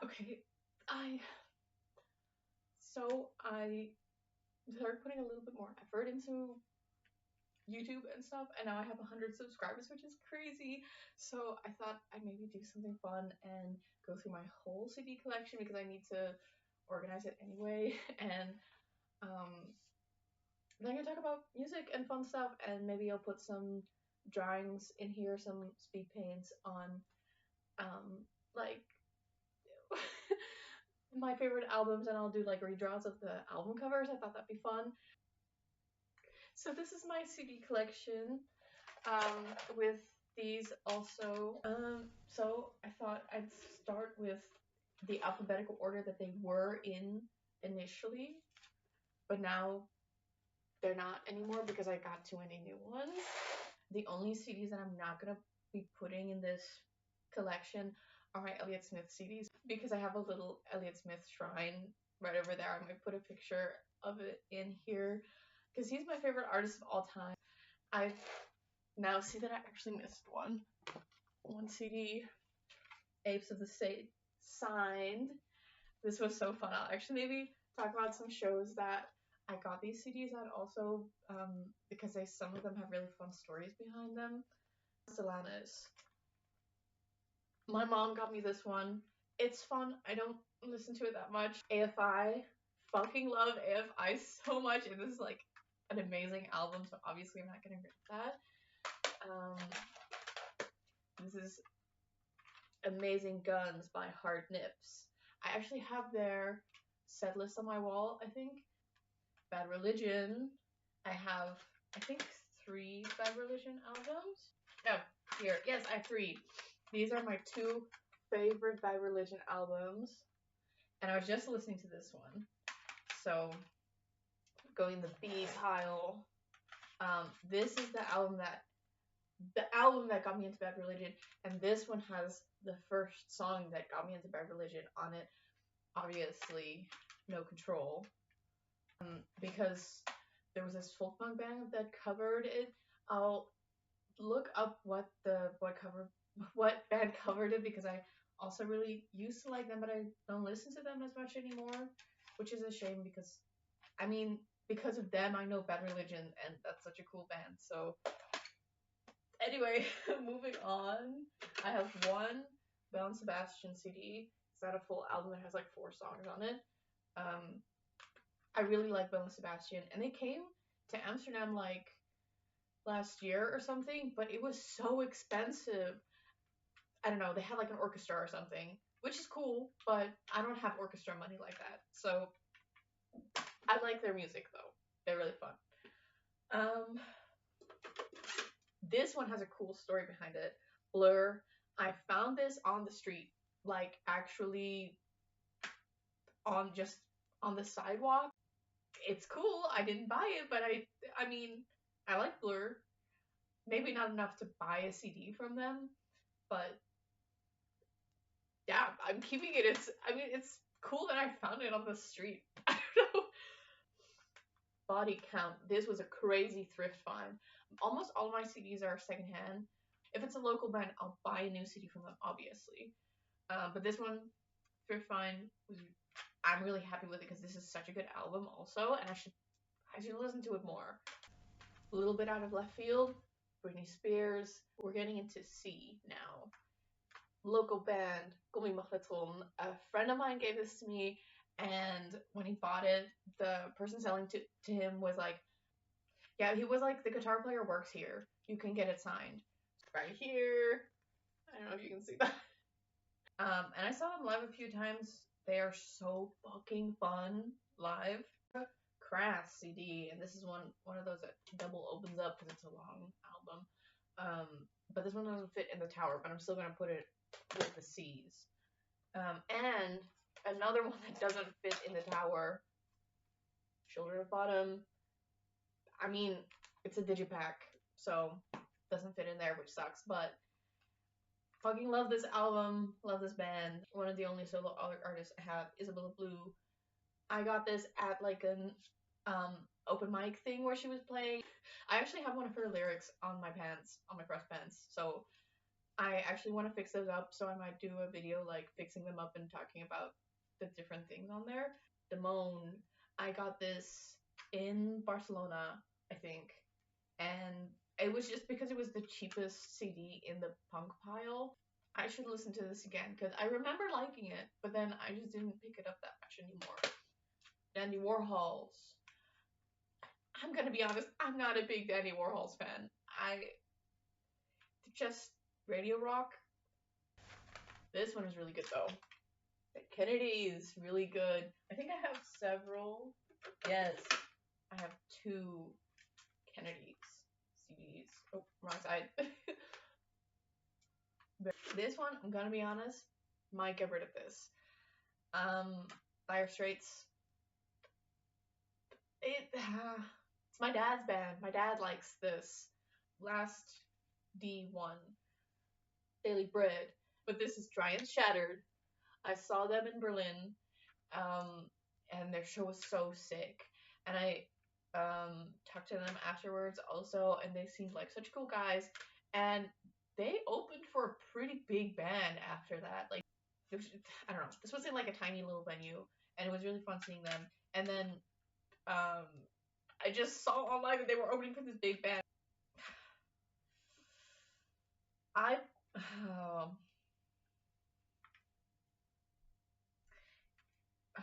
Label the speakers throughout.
Speaker 1: Okay, I I started putting a little bit more effort into YouTube and stuff, and now I have 100 subscribers, which is crazy. So I thought I'd maybe do something fun and go through my whole CD collection because I need to organize it anyway. And um, then I'm gonna talk about music and fun stuff, and maybe I'll put some drawings in here, some speed paints on like my favorite albums, and I'll do like redraws of the album covers. I thought that'd be fun. So this is my CD collection with these also. So I thought I'd start with the alphabetical order that they were in initially, but now they're not anymore because I got too many new ones. The only CDs that I'm not gonna be putting in this collection are my Elliott Smith CDs because I have a little Elliott Smith shrine right over there. I might put a picture of it in here because he's my favorite artist of all time. I now see that I actually missed one CD, Apes of the State, signed. This was so fun. I'll actually maybe talk about some shows that I got these CDs at also because some of them have really fun stories behind them. Solanas. My mom got me this one. It's fun. I don't listen to it that much. AFI. Fucking love AFI so much. And this is like an amazing album, so obviously I'm not gonna rip that. This is Amazing Guns by Hard Nips. I actually have their set list on my wall, I think. Bad Religion. I have, I think, 3 Bad Religion albums. Oh, here. Yes, I have 3. These are my 2 favorite Bad Religion albums. And I was just listening to this one. So, going the B pile. This is the album that got me into Bad Religion, and this one has the first song that got me into Bad Religion on it. Obviously, No Control, because there was this folk punk band that covered it. I'll look up what band covered it because I also really used to like them, but I don't listen to them as much anymore, which is a shame because, I mean, because of them, I know Bad Religion, and that's such a cool band. So anyway, moving on. I have one Belle and Sebastian CD. It's not a full album. It has like 4 songs on it. I really like Belle and Sebastian, and they came to Amsterdam like last year or something, but it was so expensive. I don't know. They had like an orchestra or something, which is cool, but I don't have orchestra money like that. So I like their music though. They're really fun. This one has a cool story behind it. Blur. I found this on the street, like actually on the sidewalk. It's cool. I didn't buy it, but I mean, I like Blur. Maybe not enough to buy a CD from them, but yeah, I'm keeping it. It's cool that I found it on the street. I don't know. Body Count. This was a crazy thrift find. Almost all of my CDs are secondhand. If it's a local band, I'll buy a new CD from them, obviously. But this one, thrift find, I'm really happy with it because this is such a good album also, and I should listen to it more. A little bit out of left field, Britney Spears. We're getting into C now. Local band, Gummi Machleton. A friend of mine gave this to me, and when he bought it, the person selling to him was like, yeah, he was like, the guitar player works here. You can get it signed. Right here. I don't know if you can see that. And I saw them live a few times. They are so fucking fun live. Crass CD, and this is one of those that double opens up because it's a long album. But this one doesn't fit in the tower, but I'm still gonna put it with the C's. And another one that doesn't fit in the tower, Children of Bottom. I mean, it's a digipack, so doesn't fit in there, which sucks, but fucking love this album, love this band. One of the only solo artists I have, Isabella Blue. I got this at like an open mic thing where she was playing. I actually have one of her lyrics on my pants, on my press pants, so I actually want to fix those up, so I might do a video like fixing them up and talking about the different things on there. Damone, I got this in Barcelona, I think, and it was just because it was the cheapest CD in the punk pile. I should listen to this again because I remember liking it, but then I just didn't pick it up that much anymore. Dandy Warhols. I'm gonna be honest, I'm not a big Dandy Warhols fan. Just radio rock. This one is really good though. The Kennedy is really good. I think I have several. Yes, I have 2 Kennedys CDs. Oh, wrong side. But this one, I'm gonna be honest, might get rid of this. Dire Straits. It's my dad's band. My dad likes this. Last D1, Daily Bread. But this is Dry and Shattered. I saw them in Berlin, and their show was so sick. And I talked to them afterwards also, and they seemed like such cool guys. And they opened for a pretty big band after that. Like, it was, I don't know. This was in like a tiny little venue, and it was really fun seeing them. And then I just saw online that they were opening for this big band.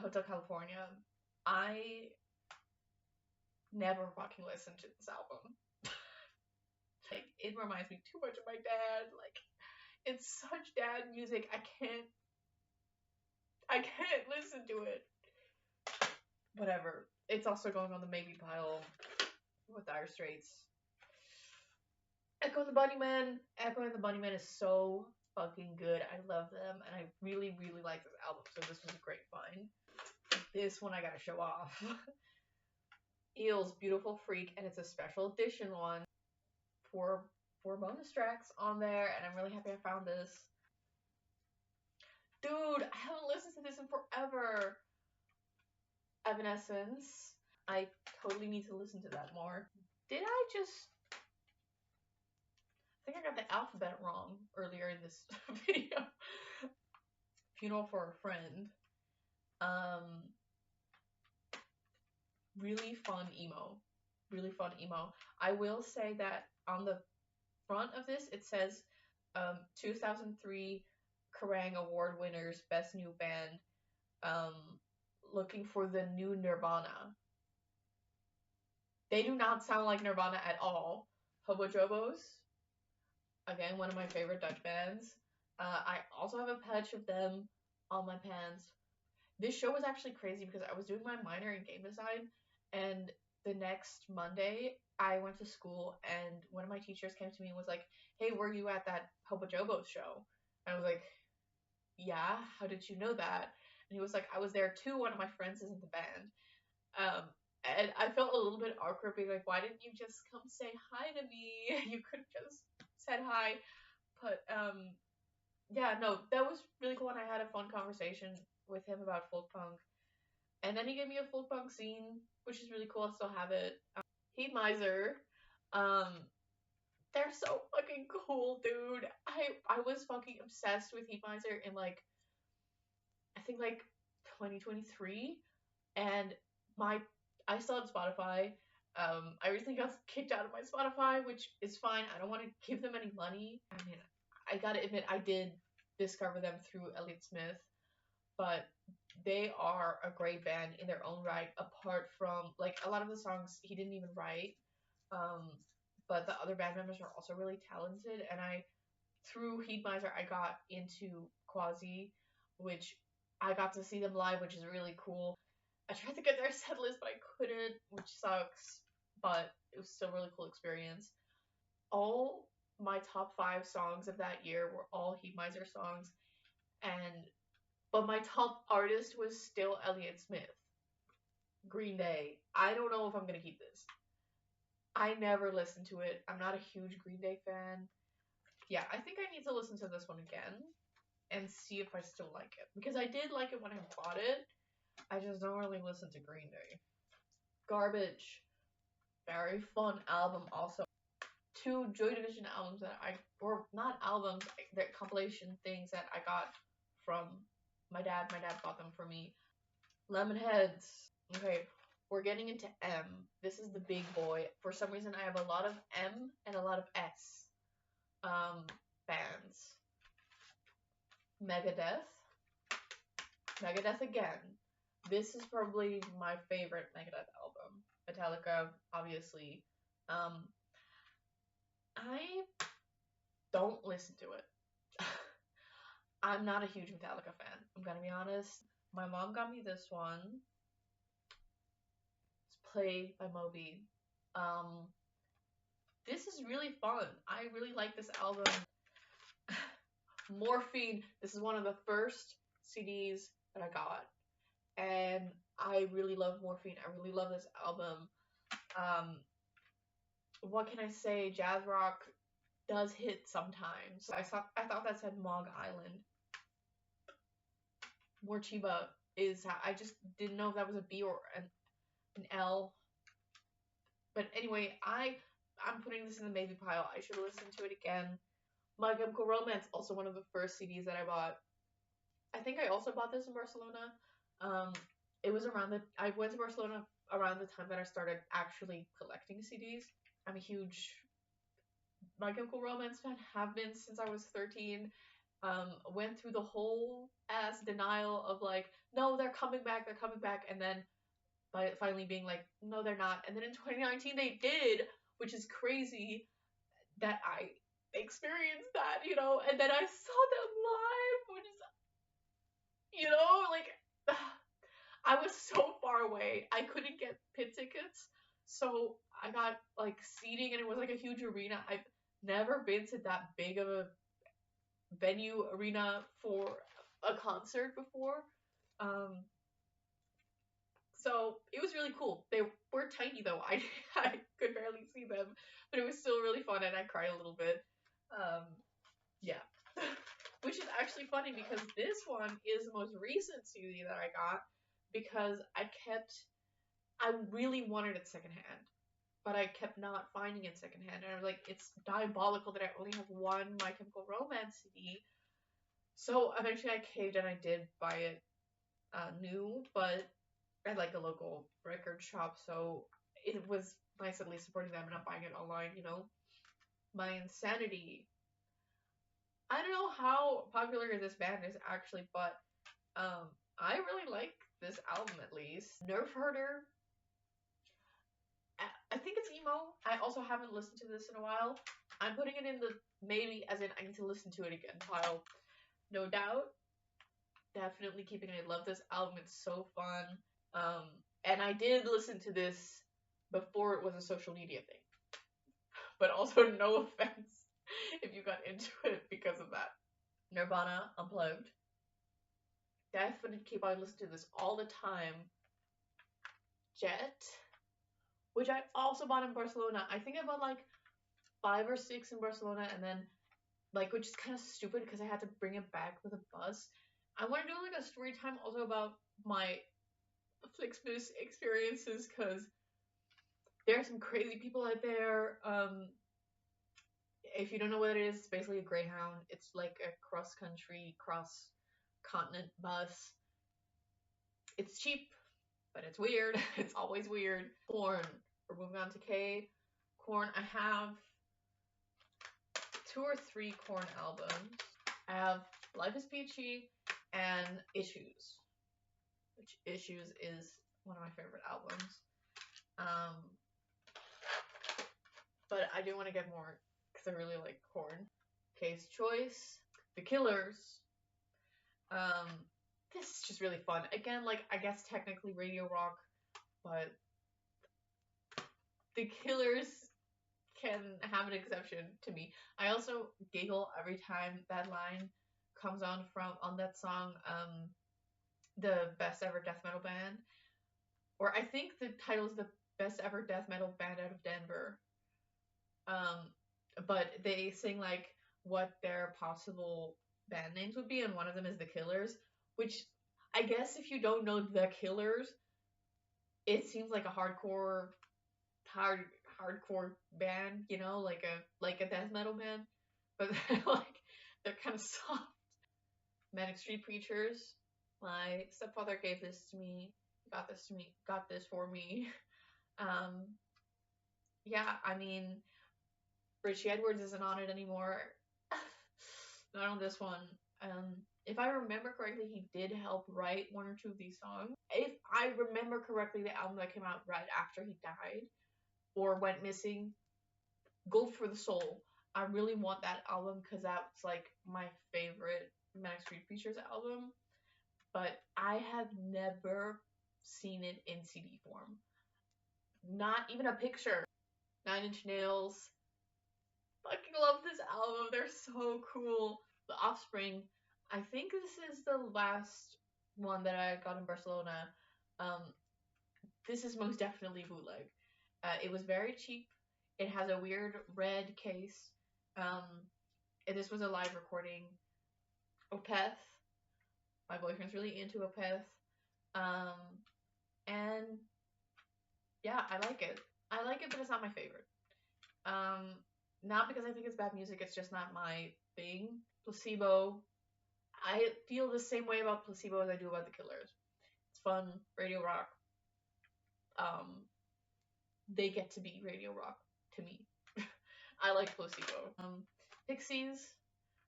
Speaker 1: Hotel California. I never fucking listened to this album. Like, it reminds me too much of my dad. Like, it's such dad music. I can't listen to it. Whatever. It's also going on the maybe pile with Dire Straits. Echo and the Bunnymen. Echo and the Bunnymen is so fucking good. I love them, and I really, really like this album, so this was a great find. This one I gotta show off. Eels, Beautiful Freak, and it's a special edition one. Four bonus tracks on there, and I'm really happy I found this. Dude, I haven't listened to this in forever. Evanescence. I totally need to listen to that more. Did I just... I think I got the alphabet wrong earlier in this video. Funeral for a Friend. Really fun emo. Really fun emo. I will say that on the front of this, it says 2003 Kerrang Award winners, Best New Band, looking for the new Nirvana. They do not sound like Nirvana at all. Hobo Jobos, again, one of my favorite Dutch bands. I also have a patch of them on my pants. This show was actually crazy because I was doing my minor in game design, and the next Monday, I went to school, and one of my teachers came to me and was like, "Hey, were you at that Hobo Jobos show?" And I was like, "Yeah, how did you know that?" And he was like, "I was there too, one of my friends is in the band." And I felt a little bit awkward being like, "Why didn't you just come say hi to me? You could have just said hi." But, yeah, no, that was really cool, and I had a fun conversation with him about folk punk. And then he gave me a folk punk scene, which is really cool. I still have it. Heat Miser. They're so fucking cool, dude. I was fucking obsessed with Heat Miser in like, I think like 2023, and I still have Spotify. I recently got kicked out of my Spotify, which is fine. I don't want to give them any money. I mean, I gotta admit, I did discover them through Elliott Smith, but they are a great band in their own right, apart from, like, a lot of the songs he didn't even write, but the other band members are also really talented, and through Heat Miser, I got into Quasi, which I got to see them live, which is really cool. I tried to get their set list, but I couldn't, which sucks, but it was still a really cool experience. All my top 5 songs of that year were all Heat Miser songs, but my top artist was still Elliott Smith. Green Day. I don't know if I'm gonna keep this. I never listened to it. I'm not a huge Green Day fan. Yeah, I think I need to listen to this one again and see if I still like it. Because I did like it when I bought it. I just don't really listen to Green Day. Garbage. Very fun album also. two Joy Division albums that or not albums, they're compilation things that I got from my dad. My dad bought them for me. Lemonheads. Okay, we're getting into M. This is the big boy. For some reason, I have a lot of M and a lot of S bands. Megadeth. Megadeth again. This is probably my favorite Megadeth album. Metallica, obviously. I don't listen to it. I'm not a huge Metallica fan. I'm gonna be honest. My mom got me this one. It's Play by Moby. This is really fun. I really like this album. Morphine. This is one of the first CDs that I got. And I really love Morphine. I really love this album. What can I say? Jazz rock does hit sometimes. I thought that said Mog Island. Morchiba is, I just didn't know if that was a B or an L. But anyway, I'm putting this in the maybe pile. I should listen to it again. My Chemical Romance, also one of the first CDs that I bought. I think I also bought this in Barcelona. It was I went to Barcelona around the time that I started actually collecting CDs. I'm a huge My Chemical Romance fan, have been since I was 13. Went through the whole ass denial of like, no, they're coming back, and then by finally being like, no, they're not. And then in 2019 they did, which is crazy that I experienced that, and then I saw them live, which is, like, I was so far away. I couldn't get pit tickets, so I got like seating, and it was like a huge arena. I've never been to that big of a venue arena for a concert before. So it was really cool. They were tiny though. I could barely see them, but it was still really fun, and I cried a little bit. Yeah. Which is actually funny because this one is the most recent CD that I got because I really wanted it secondhand, but I kept not finding it secondhand, and I was like, it's diabolical that I only have one My Chemical Romance CD. So eventually I caved and I did buy it new, but at like a local record shop, so it was nice at least supporting them and not buying it online, My Insanity. I don't know how popular this band is actually, but I really like this album at least. Nerve Herder. I think it's emo. I also haven't listened to this in a while. I'm putting it in the maybe as in I need to listen to it again pile. No Doubt. Definitely keeping it. I love this album. It's so fun. And I did listen to this before it was a social media thing. But also no offense if you got into it because of that. Nirvana Unplugged. Definitely keep on listening to this all the time. Jet, which I also bought in Barcelona. I think I bought like 5 or 6 in Barcelona, and then like, which is kind of stupid because I had to bring it back with a bus. I want to do like a story time also about my Flixbus experiences because there are some crazy people out there. If you don't know what it is, it's basically a Greyhound. It's like a cross-country, cross-continent bus. It's cheap, but it's weird. It's always weird. Korn. We're moving on to K. Korn. I have 2 or 3 Korn albums. I have Life is Peachy and Issues, which Issues is one of my favorite albums. But I do want to get more because I really like Korn. Case Choice, The Killers. This is just really fun. Again, like, I guess technically radio rock, but The Killers can have an exception to me. I also giggle every time that line comes on that song, the Best Ever Death Metal Band. Or I think the title is the Best Ever Death Metal Band out of Denver. But they sing like what their possible band names would be, and one of them is The Killers, which I guess if you don't know The Killers, it seems like a hardcore hardcore band, you know, like a death metal band, but they're kind of soft. Manic Street Preachers. My stepfather gave this to me, got this for me. Um, yeah, I mean, Richie Edwards isn't on it anymore. Not on this one. If I remember correctly, he did help write one or two of these songs. If I remember correctly, the album that came out right after he died or went missing, Gold for the Soul. I really want that album because that's like my favorite Manic Street Preachers album. But I have never seen it in CD form. Not even a picture. Nine Inch Nails. Fucking love this album. They're so cool. The Offspring. I think this is the last one that I got in Barcelona. This is most definitely bootleg. It was very cheap. It has a weird red case. And this was a live recording. Opeth. My boyfriend's really into Opeth. And yeah, I like it. I like it, but it's not my favorite. Not because I think it's bad music, it's just not my thing. Placebo. I feel the same way about Placebo as I do about The Killers. It's fun, radio rock. They get to be radio rock to me. I like Placebo. Pixies,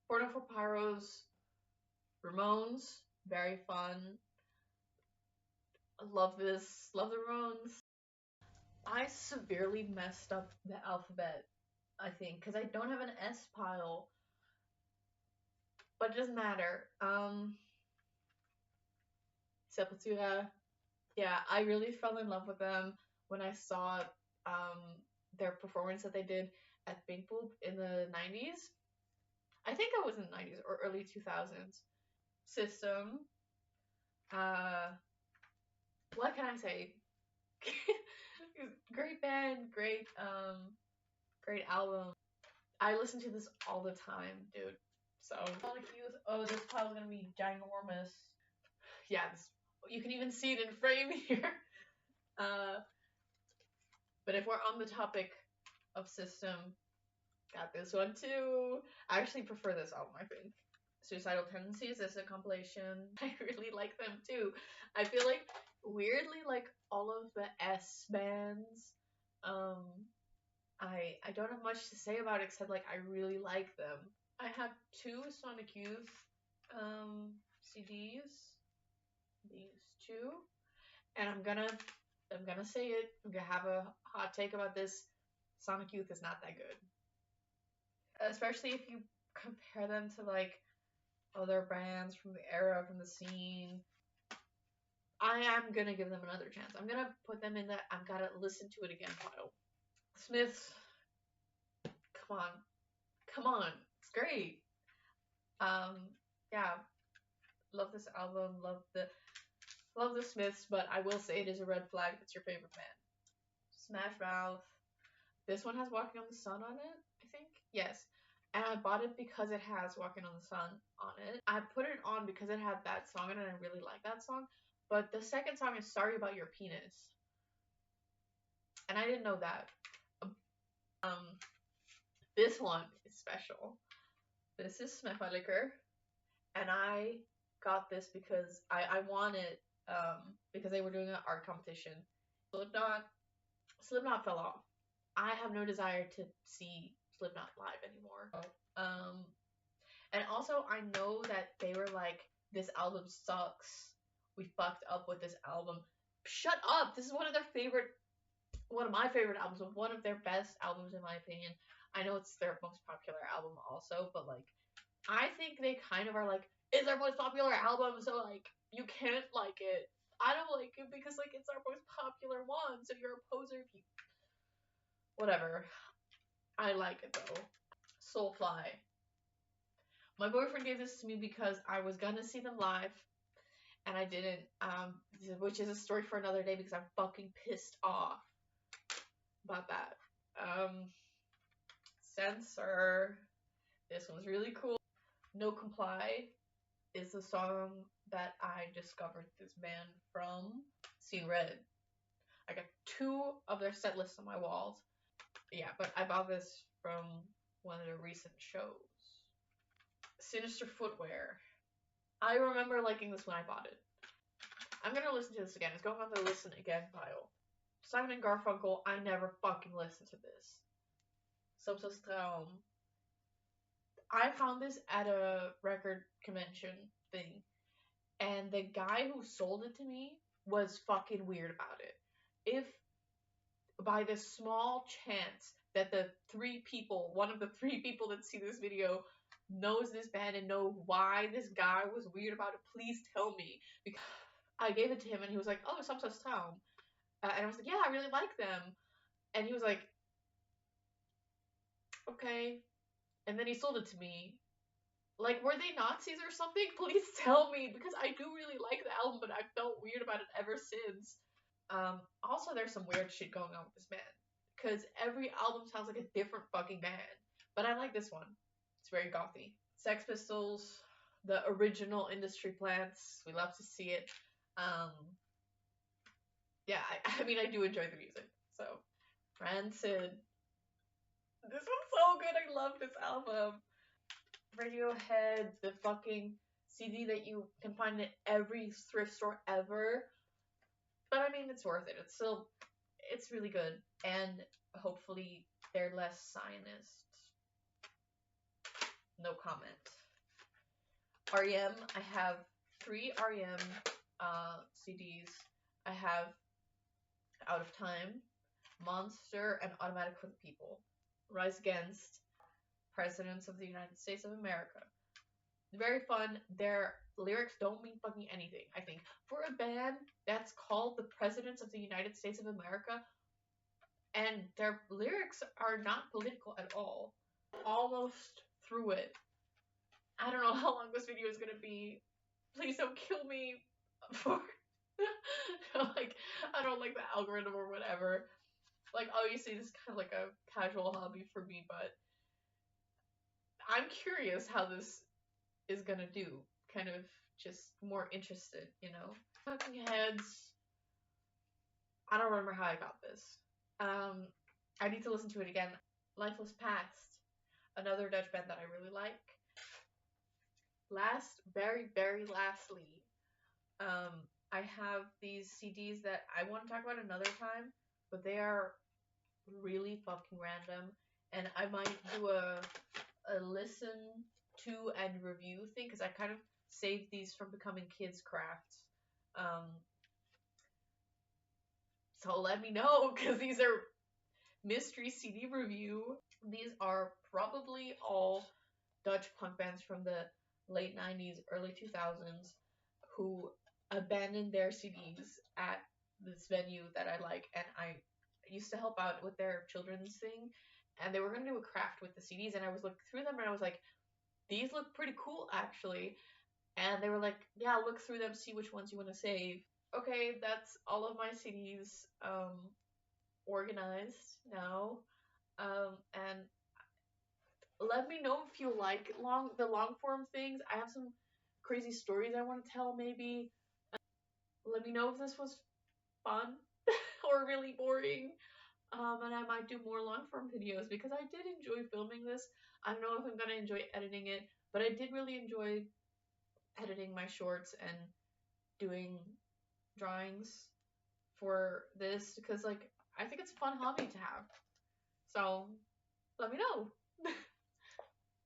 Speaker 1: Porno for Pyros, Ramones, very fun. I love this. Love the Ramones. I severely messed up the alphabet, I think, because I don't have an S pile. But it doesn't matter. Sepultura. Yeah, I really fell in love with them when I saw their performance that they did at Pink Poop in the 90s. I think that was in the 90s or early 2000s. System. What can I say? Great band, great album. I listen to this all the time, dude. So, oh, this pile's gonna be ginormous. Yeah, you can even see it in frame here. But if we're on the topic of System, got this one too. I actually prefer this album, I think. Suicidal Tendencies is a compilation. I really like them too. I feel like, weirdly, like all of the S bands, I don't have much to say about it except like I really like them. I have two Sonic Youth CDs. These two. And I'm gonna say it. I'm gonna have a hot take about this. Sonic Youth is not that good. Especially if you compare them to like other bands from the era, from the scene. I am gonna give them another chance. I'm gonna put them in that I've gotta listen to it again pile. Smiths. Come on. It's great. Yeah. Love this album. Love the Smiths, but I will say it is a red flag if it's your favorite band. Smash Mouth. This one has Walking on the Sun on it, I think. Yes. And I bought it because it has Walking on the Sun on it. I put it on because it had that song and I really like that song. But the second song is Sorry About Your Penis. And I didn't know that. This one is special. This is Smith My Liquor. And I got this because I won it because they were doing an art competition. Slipknot fell off. I have no desire to see Slipknot live anymore. And also I know that they were like, this album sucks. We fucked up with this album. Shut up! This is one of my favorite albums, one of their best albums in my opinion. I know it's their most popular album also, but like, I think they kind of are like, it's our most popular album, so like, you can't like it. I don't like it because like, it's our most popular one, so you're a poser if you... Whatever. I like it though. Soulfly. My boyfriend gave this to me because I was gonna see them live, and I didn't, which is a story for another day because I'm fucking pissed off about that. Censor. This one's really cool. No Comply is the song that I discovered this band from. Seeing Red. I got two of their set lists on my walls. Yeah, but I bought this from one of the recent shows. Sinister Footwear. I remember liking this when I bought it. I'm gonna listen to this again. It's going on the listen again pile. Simon and Garfunkel, I never fucking listened to this. Soms Traum. I found this at a record convention thing, and the guy who sold it to me was fucking weird about it. If by the small chance that one of the three people that see this video, knows this band and know why this guy was weird about it, please tell me. Because I gave it to him and he was like, oh, Soms Traum. And I was like, yeah, I really like them. And he was like, okay. And then he sold it to me. Like, were they Nazis or something? Please tell me, because I do really like the album, but I felt weird about it ever since. Also, there's some weird shit going on with this band, because every album sounds like a different fucking band. But I like this one. It's very gothy. Sex Pistols, the original Industry Plants. We love to see it. Yeah, I mean, I do enjoy the music. So, Rancid. This one's so good. I love this album. Radiohead, the fucking CD that you can find in every thrift store ever. But I mean, it's worth it. It's really good. And hopefully they're less Zionist. No comment. REM, I have 3 REM CDs. I have Out of Time, Monster, and Automatic for the People. Rise Against, Presidents of the United States of America. Very fun. Their lyrics don't mean fucking anything, I think. For a band that's called the Presidents of the United States of America, and their lyrics are not political at all. Almost through it. I don't know how long this video is gonna be. Please don't kill me for like, I don't like the algorithm or whatever. Like, obviously this is kind of like a casual hobby for me, but I'm curious how this is gonna do. Kind of just more interested, you know? Talking Heads. I don't remember how I got this. I need to listen to it again. Lifeless Past. Another Dutch band that I really like. Very lastly, I have these CDs that I want to talk about another time, but they are really fucking random, and I might do a listen to and review thing, because I kind of saved these from becoming kids' crafts. So let me know, because these are mystery CD review. These are probably all Dutch punk bands from the late 90s, early 2000s who abandoned their CDs at this venue that I like, and I used to help out with their children's thing, and they were going to do a craft with the CDs, and I was looking through them and I was like, these look pretty cool actually. And they were like, yeah, look through them, see which ones you want to save. Okay, that's all of my CDs organized now. And let me know if you like the long form things. I have some crazy stories I want to tell maybe. Let me know if this was fun or really boring. And I might do more long form videos, because I did enjoy filming this. I don't know if I'm gonna enjoy editing it, but I did really enjoy editing my shorts and doing drawings for this, because like I think it's a fun hobby to have. So let me know.